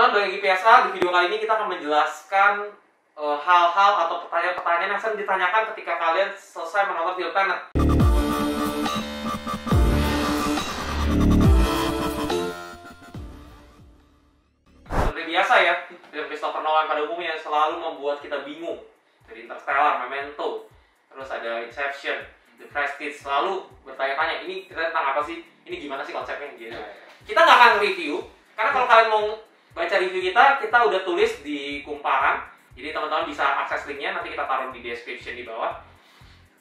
teman-teman, balik lagi PSA. Di video kali ini kita akan menjelaskan hal-hal atau pertanyaan-pertanyaan yang sering ditanyakan ketika kalian selesai menonton film Tenet. Seperti biasa ya, film Christopher Nolan pada umumnya selalu membuat kita bingung. Dari Interstellar, Memento, terus ada Inception, The Prestige, selalu bertanya-tanya, ini kita tentang apa sih? Ini gimana sih konsepnya? Gitu. Kita nggak akan review, karena kalau kalian mau baca review kita udah tulis di kumparan. Jadi teman-teman bisa akses linknya, nanti kita taruh di description di bawah.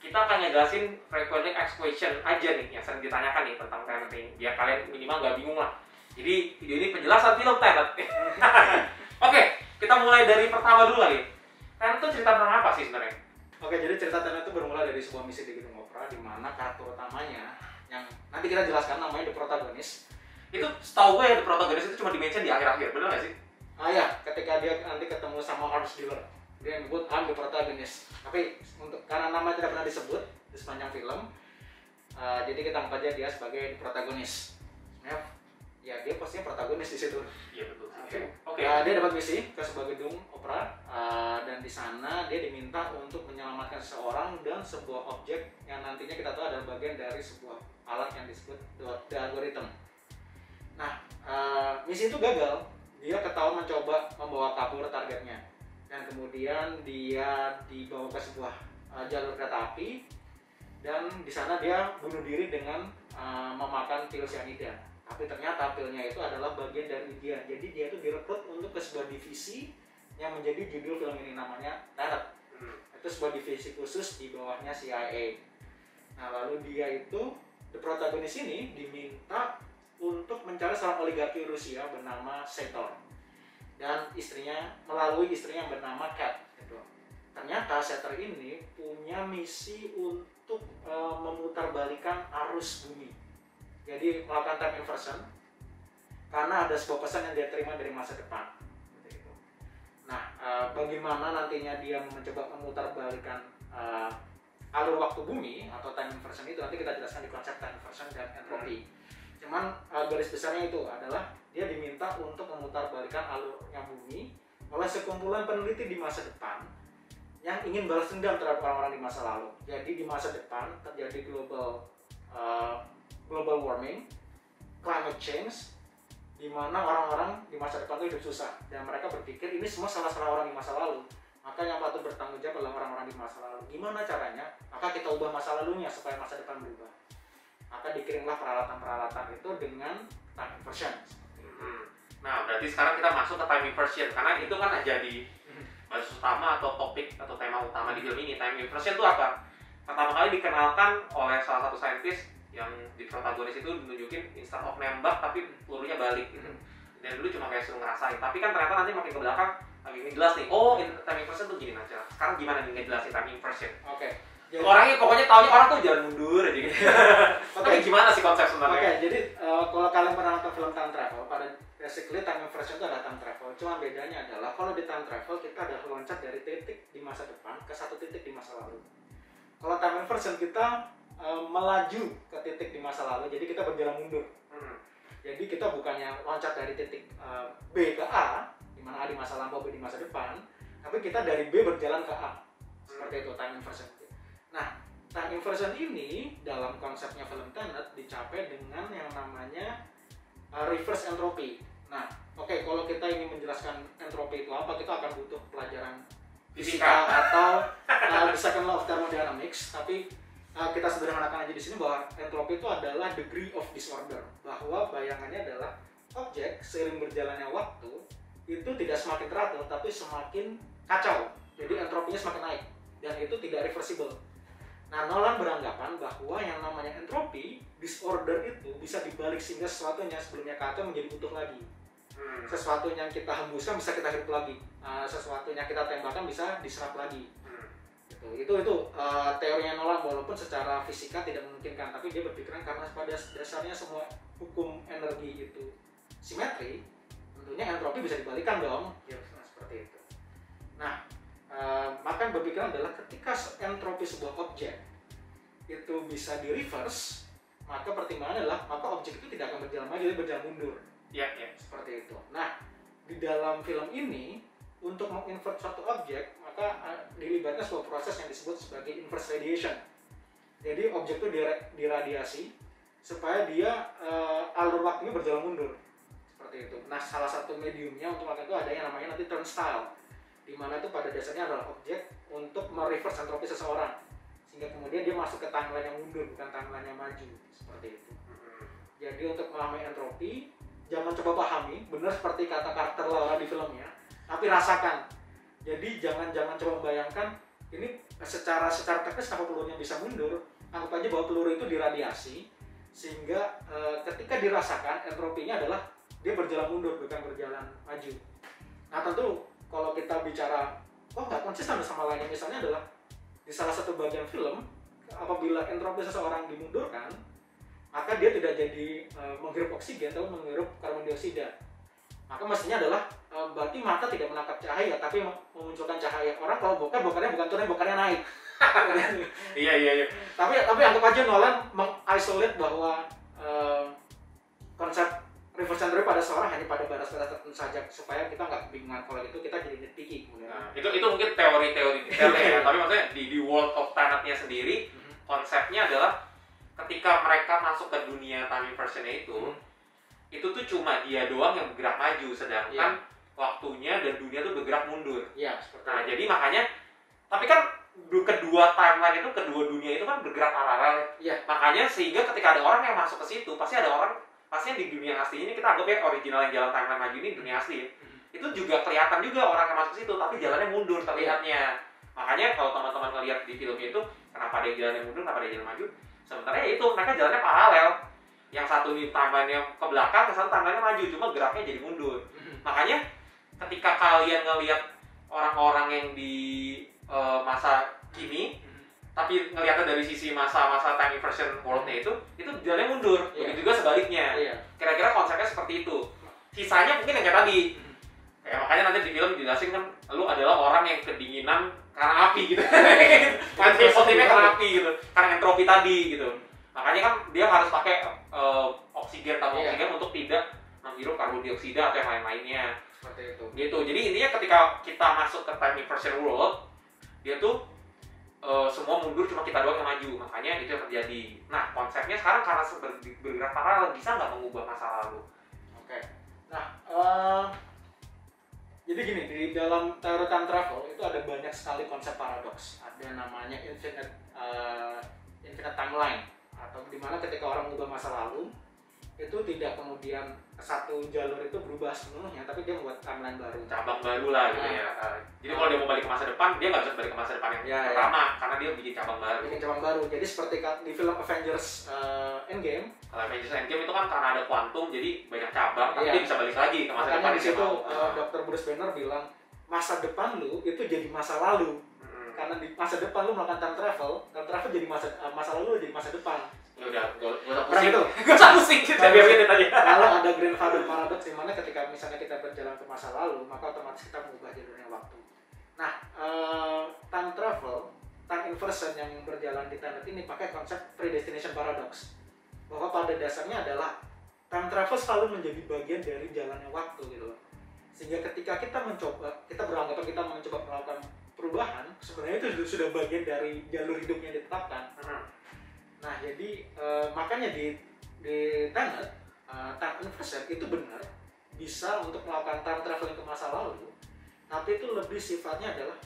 Kita akan ngejelasin frequently asked question aja nih, yang sering ditanyakan nih tentang Tenet ini, biar kalian minimal nggak bingung lah. Jadi video ini penjelasan film Tenet. Oke, kita mulai dari pertama dulu lagi. Tenet itu cerita tentang apa sih sebenarnya? Oke, jadi cerita Tenet itu bermula dari sebuah misi di gedung opera, di mana karakter utamanya yang nanti kita jelaskan namanya The Protagonist. Itu setahu gue ya, The Protagonist itu cuma di-mention di akhir-akhir, bener nggak sih? Ya, ketika dia nanti ketemu sama Arms Dealer, dia menyebut I'm the Protagonist. Tapi karena nama tidak pernah disebut di sepanjang film, jadi kita anggap aja dia sebagai The Protagonist. Ya dia pastinya protagonis di situ. Iya betul. Oke. Dia dapat misi ke sebuah gedung opera, dan di sana dia diminta untuk menyelamatkan seseorang dan sebuah objek yang nantinya kita tahu adalah bagian dari sebuah alat yang disebut The Algorithm. Nah, misi itu gagal. Dia ketahuan mencoba membawa kabur targetnya, dan kemudian dia dibawa ke sebuah jalur kereta api, dan di sana dia bunuh diri dengan memakan pil cyanida. Tapi ternyata pilnya itu adalah bagian dari ujian. Jadi dia itu direkrut untuk ke sebuah divisi yang menjadi judul film ini, namanya Tenet. Itu sebuah divisi khusus di bawahnya CIA. Nah, lalu dia itu, The Protagonist ini diminta untuk mencari seorang oligarki Rusia bernama Setor, dan melalui istrinya yang bernama Kat. Gitu. Ternyata Setor ini punya misi untuk memutarbalikkan arus bumi. Jadi melakukan time inversion karena ada sebuah pesan yang dia terima dari masa depan. Gitu. Nah, bagaimana nantinya dia mencoba memutarbalikkan alur waktu bumi atau time inversion itu nanti kita jelaskan di konsep time inversion dan entropy. Cuman garis besarnya itu adalah dia diminta untuk memutarbalikkan alurnya bumi oleh sekumpulan peneliti di masa depan yang ingin balas dendam terhadap orang-orang di masa lalu. Jadi di masa depan terjadi global warming, climate change, di mana orang-orang di masa depan itu hidup susah, dan mereka berpikir ini semua salah-salah orang di masa lalu. Maka yang patut bertanggung jawab adalah orang-orang di masa lalu. Gimana caranya? Maka kita ubah masa lalunya supaya masa depan berubah. Maka dikirimlah peralatan-peralatan itu dengan time inversion. Nah, berarti sekarang kita masuk ke time inversion, karena itu kan jadi basis utama atau topik atau tema utama di film ini. Time inversion itu apa? Pertama kali dikenalkan oleh salah satu saintis yang di protagonis itu menunjukin instead of nembak tapi pelurunya balik gitu. Dan dulu cuma kayak suruh ngerasain, tapi kan ternyata nanti makin ke belakang makin jelas nih, oh time inversion tuh gini aja. Sekarang gimana nih ngejelasin time inversion? Oke. Jadi, orangnya pokoknya taunya orang tuh jalan mundur aja gitu. Tapi gimana sih konsep sebenarnya? Oke, jadi kalau kalian pernah nonton film time travel, pada basically time inversion itu ada time travel. Cuma bedanya adalah kalau di time travel kita ada loncat dari titik di masa depan ke satu titik di masa lalu. Kalau time inversion kita melaju ke titik di masa lalu, jadi kita berjalan mundur. Jadi kita bukannya loncat dari titik B ke A, di mana A di masa lampau, B di masa depan, tapi kita dari B berjalan ke A. Seperti itu time inversion. Nah, time inversion ini dalam konsepnya film Tenet dicapai dengan yang namanya reverse entropy. Nah, oke, kalau kita ingin menjelaskan entropy itu apa, kita akan butuh pelajaran fisika atau the second law of thermodynamics, tapi kita sederhanakan aja di sini bahwa entropy itu adalah degree of disorder, bahwa bayangannya adalah objek seiring berjalannya waktu itu tidak semakin teratur tapi semakin kacau. Jadi entropinya semakin naik dan itu tidak reversible. Nah, Nolan beranggapan bahwa yang namanya entropy disorder itu bisa dibalik sehingga sesuatu yang sebelumnya kacau menjadi utuh lagi. Sesuatu yang kita hembuskan bisa kita hidup lagi. Sesuatu yang kita tembakkan bisa diserap lagi. Itu teorinya Nolan, walaupun secara fisika tidak memungkinkan, tapi dia berpikiran karena pada dasarnya semua hukum energi itu simetri, tentunya entropi bisa dibalikan dong, ya seperti itu. Nah, maka yang berpikiran adalah ketika entropi sebuah objek itu bisa di reverse, maka pertimbangannya adalah maka objek itu tidak akan berjalan maju, tapi berjalan mundur. Iya. Seperti itu. Nah, di dalam film ini untuk menginvert suatu objek, maka dilibatkan sebuah proses yang disebut sebagai inverse radiation. Jadi objek itu diradiasi supaya dia alur waktunya berjalan mundur. Seperti itu. Nah, salah satu mediumnya untuk melakukan itu ada yang namanya nanti turnstile, di mana itu pada dasarnya adalah objek untuk mereverse entropi seseorang, sehingga kemudian dia masuk ke timeline yang mundur, bukan timeline yang maju. Seperti itu. Jadi untuk mengalami entropi, jangan coba pahami, benar seperti kata karakter Laura di filmnya, tapi rasakan. Jadi jangan coba membayangkan ini secara teknis kenapa pelurunya bisa mundur. Anggap aja bahwa peluru itu diradiasi, sehingga ketika dirasakan entropinya adalah dia berjalan mundur, bukan berjalan maju. Nah tentu kalau kita bicara nggak konsisten sama lainnya, misalnya adalah di salah satu bagian film, apabila entropi seseorang dimundurkan, maka dia tidak jadi menghirup oksigen, tapi menghirup karbon dioksida. Maka mestinya adalah berarti mata tidak menangkap cahaya, tapi memunculkan cahaya. Orang kalau bokarnya bukan turun, bokarnya naik. Iya. Tapi anggap aja Nolan mengisolate bahwa konsep reverse engineering pada seorang hanya pada batas-batas tertentu saja, supaya kita nggak kebingungan. Kalau itu kita jadi nitpicky kemudian. Nah, itu mungkin teori-teori detailnya ya. Tapi maksudnya di World of Tenet-nya sendiri, konsepnya adalah ketika mereka masuk ke dunia time inversion-nya itu tuh cuma dia doang yang bergerak maju, sedangkan waktunya dan dunia tuh bergerak mundur. Iya, seperti Nah, jadi makanya, tapi kan kedua timeline itu, kedua dunia itu kan bergerak paralel. Iya. Makanya sehingga ketika ada orang yang masuk ke situ, pasti yang di dunia asli ini, kita anggap ya original yang jalan timeline maju ini dunia asli ya. Itu juga kelihatan juga orang yang masuk ke situ, tapi jalannya mundur terlihatnya. Makanya kalau teman-teman ngelihat di filmnya itu, kenapa dia jalannya mundur, kenapa dia jalan maju? Sebenarnya itu mereka jalannya paralel. Yang satu di timeline yang ke belakang, yang satu timeline maju, cuma geraknya jadi mundur. Makanya ketika kalian ngelihat orang-orang yang di masa kini, tapi ngelihatnya dari sisi masa-masa time inversion world-nya itu jalannya mundur. Begitu juga sebaliknya. Kira-kira konsepnya seperti itu. Sisanya mungkin yang kayak tadi. Kayak makanya nanti di film dijelasin kan, lu adalah orang yang kedinginan karena api gitu. Nanti motifnya karena api gitu, karena entropi tadi gitu. Makanya kan dia harus pakai oksigen untuk tidak menghirup karbon dioksida atau yang lain-lainnya. Seperti itu. Gitu. Jadi intinya ketika kita masuk ke time inversion world, dia tuh semua mundur, cuma kita doang yang maju. Makanya itu yang terjadi. Nah, konsepnya sekarang karena bergerak paralel, bisa nggak mengubah masa lalu? Oke. Nah, jadi gini, di dalam teori time travel itu ada banyak sekali konsep paradoks. Ada namanya infinite timeline, atau dimana ketika orang mengubah masa lalu itu tidak kemudian satu jalur itu berubah sepenuhnya, tapi dia membuat timeline baru, cabang baru lah gitu ya. Jadi kalau dia mau balik ke masa depan, dia nggak bisa balik ke masa depan yang pertama, karena dia bikin cabang baru. Jadi seperti di film Avengers Endgame. Kalau Avengers Endgame itu kan karena ada kuantum, jadi banyak cabang, tapi dia bisa balik lagi ke masa depan. Di situ Dr. Bruce Banner bilang masa depan lu itu jadi masa lalu. Karena di masa depan lu melakukan time travel jadi masa lalu jadi masa depan. Ya udah, gue usah pusing gitu. Kalau ada grandfather paradox, di mana ketika misalnya kita berjalan ke masa lalu, maka otomatis kita mengubah jalurnya waktu. Nah, time travel, time inversion yang berjalan di Tenet ini pakai konsep predestination paradox, bahwa pada dasarnya adalah time travel selalu menjadi bagian dari jalannya waktu gitu loh. Sehingga ketika kita beranggapan kita mencoba melakukan perubahan, sebenarnya itu sudah bagian dari jalur hidupnya ditetapkan. Nah, jadi makanya di Tenet, time inversion itu benar bisa untuk melakukan time traveling ke masa lalu, tapi itu lebih sifatnya adalah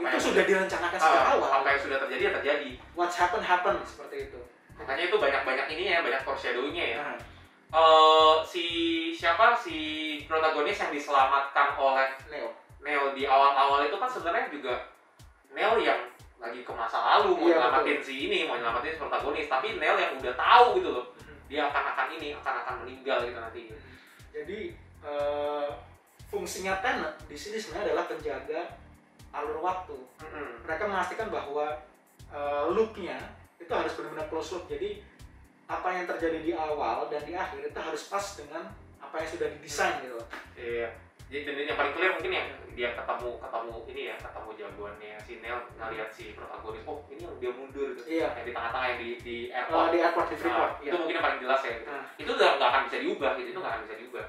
itu sudah direncanakan sejak awal. Apa yang sudah terjadi ya terjadi. What's happen seperti itu. Makanya itu banyak ini ya, banyak foreshadowing-nya ya. Si protagonis yang diselamatkan oleh Neo di awal-awal itu kan sebenarnya juga Neo yang lagi ke masa lalu mau nyelamatin si protagonis, tapi Neo yang udah tahu gitu loh, dia akan meninggal gitu nanti. Jadi fungsinya Tenet di sini sebenarnya adalah penjaga alur waktu. Mereka memastikan bahwa loop-nya itu harus benar-benar close loop. Jadi apa yang terjadi di awal dan di akhir itu harus pas dengan apa yang sudah didesain gitu loh. Iya. Jadi yang paling clear mungkin ya dia ketemu jagoannya si Neo, ngeliat si protagonis, oh ini yang dia mundur gitu. Yang di tengah-tengah yang di airport. Di Freeport. Itu mungkin yang paling jelas ya gitu. Itu nggak akan bisa diubah gitu, itu nggak akan bisa diubah.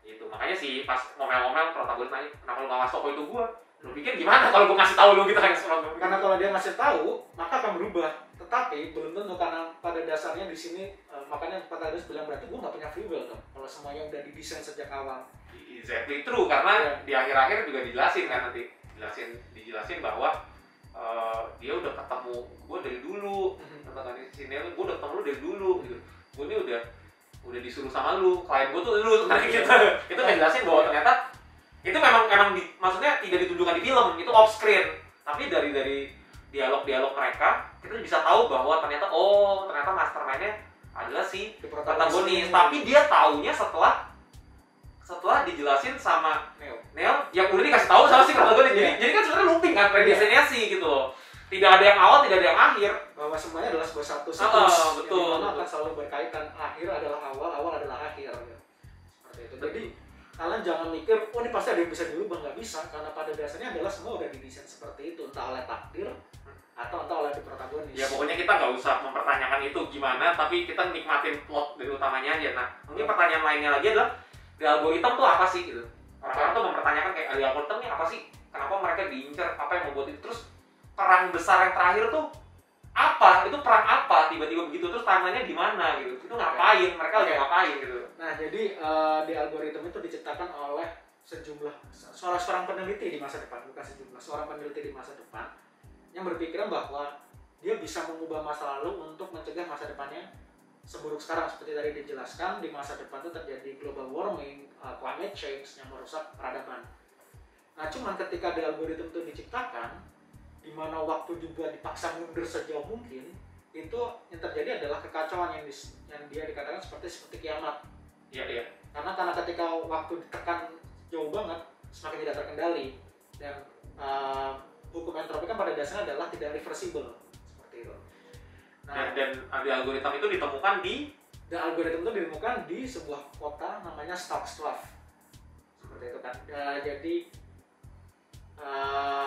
Itu makanya sih pas ngomel-ngomel protagonis nanya, kenapa lu nggak ngasih tau itu gua? Lu pikir gimana kalau gua ngasih tahu lu gitu kan? Karena kalau dia ngasih tahu, maka akan berubah. Tetapi belum tentu, karena pada dasarnya di sini makanya protagonis bilang berarti gua nggak punya free will dong. Kalau semuanya udah didesain sejak awal. Exactly true, karena di akhir-akhir juga dijelasin kan nanti, dijelasin bahwa dia udah ketemu gue dari dulu, kata sini gue udah ketemu lu dari dulu gitu. Gue ini udah disuruh sama lu, klien gue tuh lu sebenarnya gitu. Itu ngejelasin bahwa ternyata itu memang maksudnya tidak ditunjukkan di film, itu off screen. Tapi dari dialog mereka kita bisa tahu bahwa ternyata mastermind-nya adalah si protagonis. Tapi dia taunya setelah dijelasin sama Neo yang udah dikasih tahu sama si protagonis. Jadi kan sebenarnya looping kan, predestinasi gitu loh. Tidak ada yang awal, tidak ada yang akhir. Bahwa semuanya adalah sebuah satu siklus betul, yang akan selalu berkaitan. Akhir adalah awal, awal adalah akhir. Seperti itu. Jadi kalian jangan mikir, oh ini pasti ada yang bisa dirubah, nggak bisa. Karena pada dasarnya adalah semua udah didesain seperti itu, entah oleh takdir atau entah oleh protagonis. Ya pokoknya kita nggak usah mempertanyakan itu gimana, tapi kita nikmatin plot dari utamanya aja. Nah mungkin pertanyaan lainnya lagi adalah di algoritma tuh apa sih gitu? Orang-orang tuh mempertanyakan kayak di algoritma ini apa sih? Kenapa mereka diincar? Apa yang membuat itu? Terus perang besar yang terakhir tuh apa? Itu perang apa? Tiba-tiba begitu terus timelinenya di mana gitu? Itu ngapain? Mereka lagi ngapain gitu? Nah jadi di algoritma itu diciptakan oleh seorang peneliti di masa depan, bukan seorang peneliti di masa depan yang berpikiran bahwa dia bisa mengubah masa lalu untuk mencegah masa depannya seburuk sekarang. Seperti tadi dijelaskan, di masa depan itu terjadi global warming, climate change yang merusak peradaban. Nah cuman ketika di algoritma itu diciptakan, di mana waktu juga dipaksa mundur sejauh mungkin, itu yang terjadi adalah kekacauan yang dia dikatakan seperti kiamat. Iya. Karena ketika waktu ditekan jauh banget, semakin tidak terkendali, dan hukum entropi kan pada dasarnya adalah tidak reversible seperti itu. Nah, dan algoritma itu ditemukan di sebuah kota namanya Stovstlov seperti itu kan. Jadi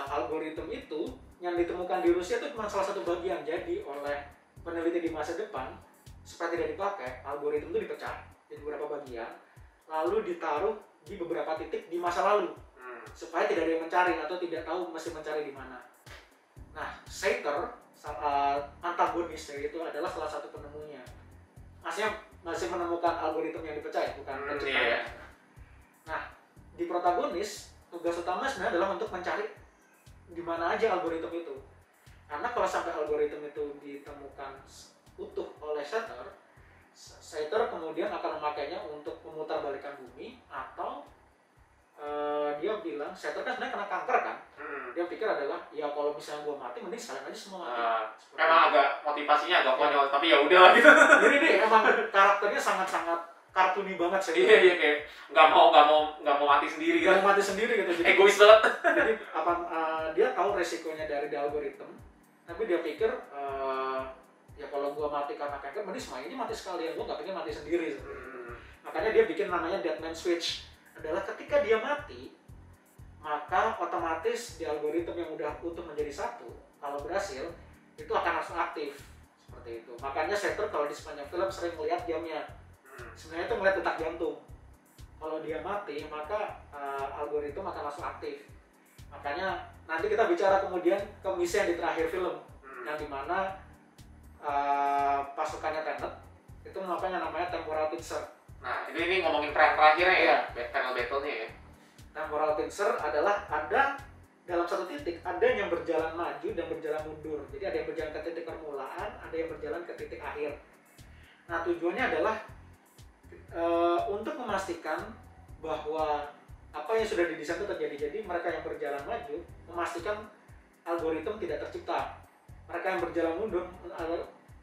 algoritma itu yang ditemukan di Rusia itu cuma salah satu bagian. Jadi oleh peneliti di masa depan, supaya tidak dipakai, algoritma itu dipecah di beberapa bagian, lalu ditaruh di beberapa titik di masa lalu, supaya tidak ada yang mencari atau tidak tahu mesti mencari di mana. Nah, Sater, antagonis itu adalah salah satu penemunya. Masih menemukan algoritma yang dipecah ya, bukan penciptanya. Nah, di protagonis tugas utama sebenarnya adalah untuk mencari di mana aja algoritma itu. Karena kalau sampai algoritma itu ditemukan utuh oleh Sater kemudian akan memakainya untuk memutarbalikkan bumi, atau dia bilang, Sater kan sebenarnya kena kanker kan. Dia pikir adalah, ya kalau misalnya gue mati, mending sekalian aja semua mati. Emang agak motivasinya agak konyol, tapi ya udah gitu. Jadi dia emang karakternya sangat-sangat kartuni banget sih. Iya kayak nggak mau mati sendiri. Nggak mau mati sendiri gitu. Jadi, egois banget. Jadi dia tahu resikonya dari algoritma, tapi dia pikir ya kalau gue mati karena kanker, mending semuanya mati sekalian. Gue nggak pengen mati sendiri. Makanya dia bikin namanya Deadman Switch. Adalah ketika dia mati, maka otomatis di algoritma yang udah utuh menjadi satu, kalau berhasil itu akan langsung aktif seperti itu. Makanya Sater kalau di sepanjang film sering melihat jamnya, sebenarnya itu melihat detak jantung. Kalau dia mati, maka algoritma akan langsung aktif. Makanya nanti kita bicara kemudian ke misi yang di terakhir film, yang dimana pasukannya Tenet itu melakukan yang namanya temporal pincer. Nah, ini ngomongin perang terakhirnya ya, panel battle-nya ya. Temporal pincer adalah ada dalam satu titik, ada yang berjalan maju dan berjalan mundur. Jadi ada yang berjalan ke titik permulaan, ada yang berjalan ke titik akhir. Nah, tujuannya adalah untuk memastikan bahwa apa yang sudah didesain itu terjadi. Jadi mereka yang berjalan maju memastikan algoritma tidak tercipta. Mereka yang berjalan mundur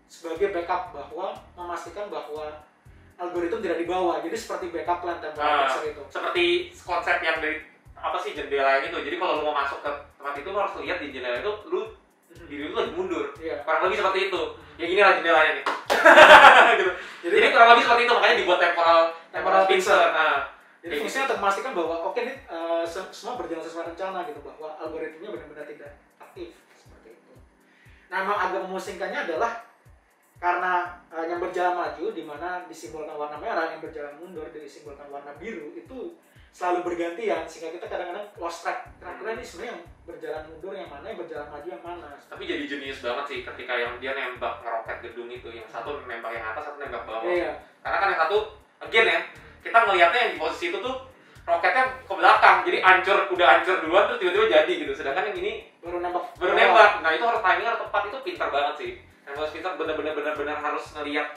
sebagai backup, bahwa memastikan bahwa algoritma tidak dibawa. Jadi seperti backup plan temporal pincer itu. Seperti konsep yang dari apa sih jendela yang itu. Jadi kalau lu mau masuk ke tempat itu lu harus lihat di jendela itu diri lu lagi mundur. Kurang lebih seperti itu. Ya gini lah jendelanya nih. Gitu. Jadi kurang lebih seperti itu, makanya dibuat temporal pincer. Jadi fungsinya untuk memastikan bahwa ini semua berjalan sesuai rencana gitu, bahwa algoritmanya benar-benar tidak aktif seperti itu. Nah, memang agak memusingkannya adalah karena yang berjalan maju di mana disimbolkan warna merah, yang berjalan mundur disimbolkan warna biru, itu selalu bergantian sehingga kita kadang-kadang lost track. Kira-kira ini sebenarnya yang berjalan mundur yang mana, yang berjalan maju yang mana. Tapi jadi jenius banget sih ketika yang dia nembak ngeroket gedung itu, yang satu nembak yang atas, satu nembak bawah. Iya. Karena kan yang satu, again ya, kita ngelihatnya yang di posisi itu tuh roketnya ke belakang, jadi udah hancur duluan terus tiba-tiba jadi gitu. Sedangkan yang ini Baru nembak. Nah itu harus timing harus tepat, itu pintar banget sih. Yang harus pintar benar-benar harus ngelihat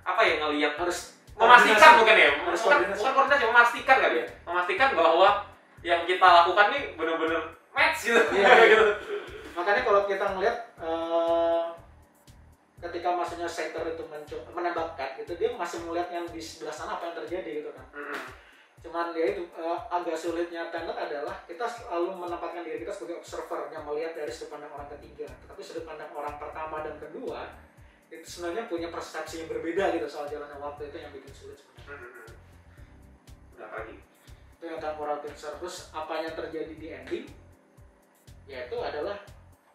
apa ya, ngelihat Harus memastikan bukan ya, harus bukan koordinasi, memastikan kan ya, memastikan bahwa yang kita lakukan nih benar-benar match gitu. Iya. Gitu. Makanya kalau kita ngelihat ketika maksudnya center itu menembak cut gitu, dia masih melihat yang di sebelah sana apa yang terjadi gitu kan. Cuman dia itu agak sulitnya Tenet adalah kita selalu menempatkan diri kita sebagai observer yang melihat dari sudut pandang orang ketiga, tapi sudut pandang orang pertama dan kedua itu sebenarnya punya persepsi yang berbeda gitu soal jalannya waktu. Itu yang bikin sulit sebenarnya. Udah lagi. Itu yang temporal pincer. Terus apa yang terjadi di ending yaitu adalah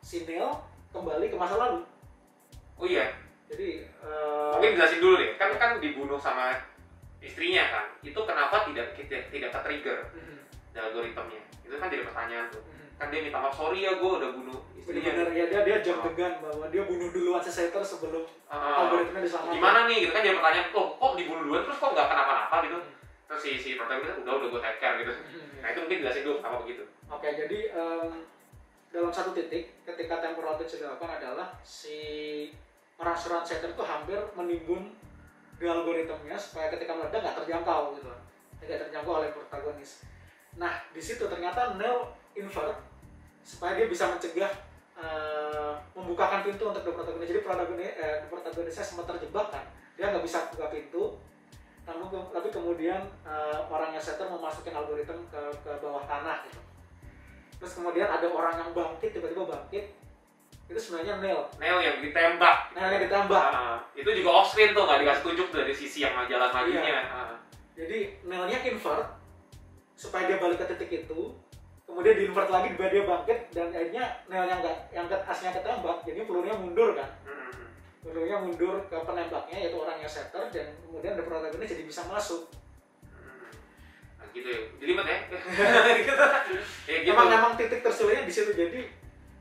si Neil kembali ke masa lalu. Oh iya. Jadi mungkin jelasin dulu deh. Kan dibunuh sama istrinya kan. Itu kenapa tidak ke-trigger algoritmanya? Itu kan jadi pertanyaan tuh. Kan dia minta maaf, sorry ya gue udah bunuh istrinya. benar ya, dia jump the gun bahwa dia bunuh duluan si Setter sebelum algoritma diselamatkan. Gimana nih? Gitu kan jadi pertanyaan, kok dibunuh duluan terus kok nggak kenapa-napa gitu. Terus si protagonis udah gue take care gitu. Nah itu mungkin jelasin dulu kenapa begitu. Oke, jadi dalam satu titik ketika temporal pinch dilakukan adalah si perasuran Setter itu hampir menimbun di algoritmanya supaya ketika meledak nggak terjangkau gitu, tidak terjangkau oleh protagonis. Nah di situ ternyata Neil invert supaya dia bisa mencegah membukakan pintu untuk protagonis. Jadi protagonisnya sempat terjebak kan, dia nggak bisa buka pintu. Tapi kemudian orangnya Setter memasukkan algoritma ke bawah tanah gitu. Terus kemudian ada orang yang bangkit, tiba-tiba bangkit. Itu sebenarnya Neil yang ditembak. Yang ditembak. Itu juga off screen tuh, nggak dikasih tunjuk dari sisi yang jalan majunya. Iya. Jadi Neilnya invert supaya dia balik ke titik itu. Kemudian di-invert lagi biar dia bangkit, dan akhirnya Neil yang aslinya ketembak, jadi pelurunya mundur kan. Pelurunya mundur ke penembaknya yaitu orangnya Setter, dan kemudian the protagonis jadi bisa masuk. Nah, gitu ya. Jelimet ya. Ya gitu. Emang titik tersulitnya di situ. Jadi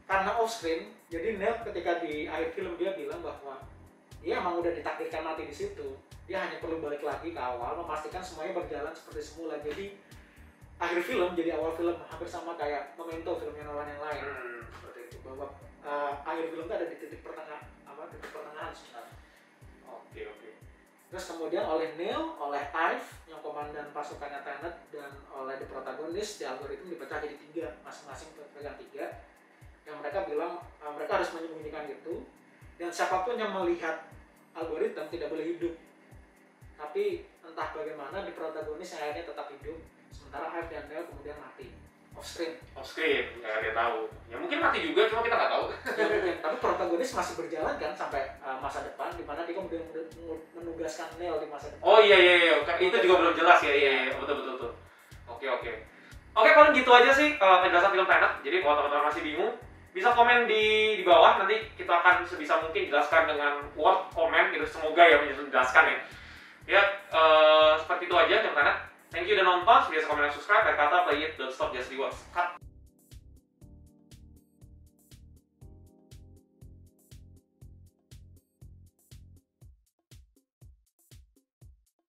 karena off screen, jadi Neil ketika di akhir film dia bilang bahwa dia emang udah ditakdirkan mati di situ. Dia hanya perlu balik lagi ke awal, memastikan semuanya berjalan seperti semula. Jadi akhir film jadi awal film, hampir sama kayak Memento filmnya Nolan yang lain. Seperti itu, bahwa akhir film itu ada di titik pertengahan sebenarnya. Oke. Terus kemudian oleh Neil, oleh Ive yang komandan pasukannya Tenet, dan oleh the protagonis di algoritma dipecah jadi 3, masing-masing pegang 3. Yang mereka bilang mereka harus menyembunyikan itu, dan siapapun yang melihat algoritma tidak boleh hidup. Tapi entah bagaimana di protagonis yang akhirnya tetap hidup, sementara Ive dan Neil kemudian mati off screen, nggak ada tahu. Ya mungkin mati juga, cuma kita nggak tahu. Ya, mungkin. Tapi protagonis masih berjalan kan sampai masa depan, di mana dia kemudian menugaskan Neil di masa depan. Oh iya, itu juga belum jelas ya. Iya, betul. Oke, paling gitu aja sih penjelasan film Tenet. Jadi kalau teman-teman masih bingung, bisa komen di bawah, nanti kita akan sebisa mungkin jelaskan dengan word komen gitu. Semoga ya menjelaskan ya. Ya seperti itu aja film Tenet. Thank you udah nonton, biasa komen dan subscribe. Kata play it, don't stop, just rewards. Cut.